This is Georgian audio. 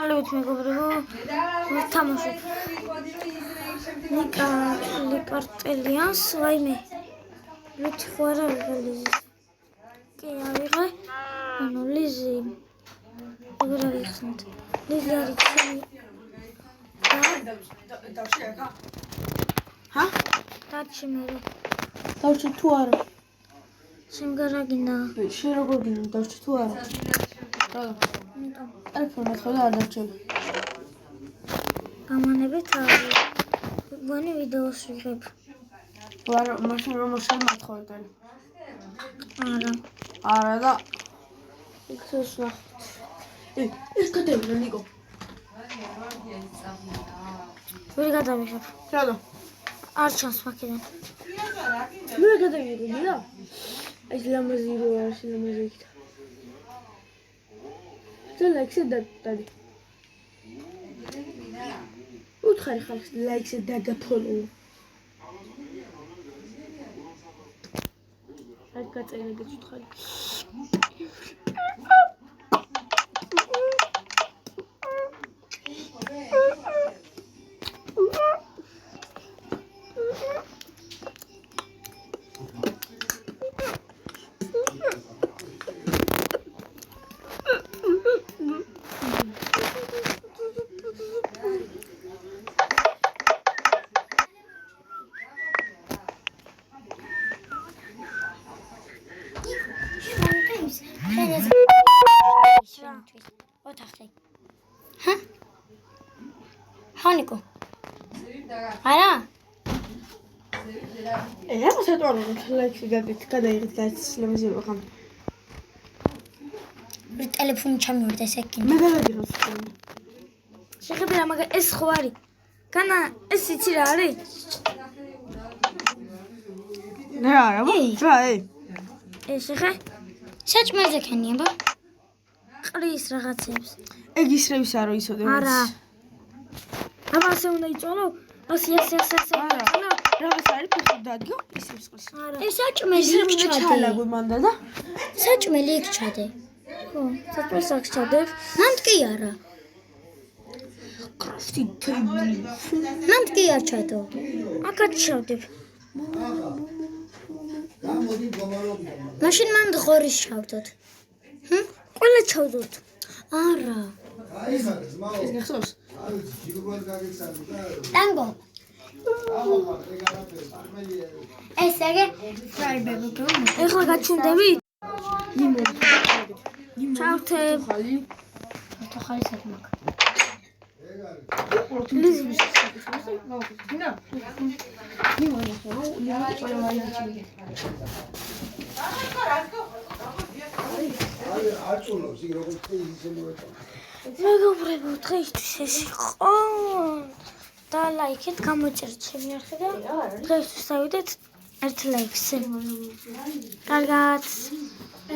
Hallo, microfono. Estamos. Likartelians, vaime. Luti fuera Liz. Que aveva hanno Liz. Ora recent. Liz Arixi. Ha? Taçmero. Davchi თუ არა? სიმღერაგინა. შენ როგორ გინდა დავჭი თუ არა? რა? ტელეფონი ხო და არ დავჭები. გამანებით არის. ვანი ვიდეოს ვიღებ. ვარ მაშინ რომ შემოთხოვე. არა და იქცეს ნახოთ. ეს გადავიდა ნიკო. ვერ გადავიღებ. რატო? არ ჩანს მაქედან. მე გადავიღე და ეს ლამაზი რო არის ლამაზი იქ. და ლაიქზე დადი. უთხარი ხალხს ლაიქზე დაგაფოლო. აი გაწერეთ უთხარი. Hã? Hanico. Ara? você tá olhando que like cada ele tá se lembra de como. O telefone chamou esse aqui. Me dá de novo. Chega pela maga esse خواري. Kana esse tirare. რა, რა, ეს ხე? საჭმელზე ქენია, ყრის რაღაცებს. ეგ ისრევის არო ისოდე. არა. აბა ასე უნდა იწოლო? ასე. არა. რაღაც არის ფეხი დადგო, ისრევს ყრის. არა. ეს საჭმელი იქ ჩადე. ჩალაგო მანდა და საჭმელი იქ ჩადე. ხო, საჭმელს აქ ჩადებ. ნამ კი არა. კრაფტი თეიბლი. ნამ კი არ ჩადო. აქაც ჩავდებ. მაშინ მან ღორის ჩავდოთ. ყველა ჩავდოთ. არა. ეს გახსოვს? ტანგო. ეს ეგე ფრაიბები თუ? ეხლა გაჩუნდებით? ჩავთებ. თუ ხალი საკმაკ. ლიზის. მეგობრებო, დღეისთვის ეს იყო და ლაიქით გამოიწერეთ ჩემი არხი და დღეისთვის დავიდეთ 1 ლაიქს. კარგად.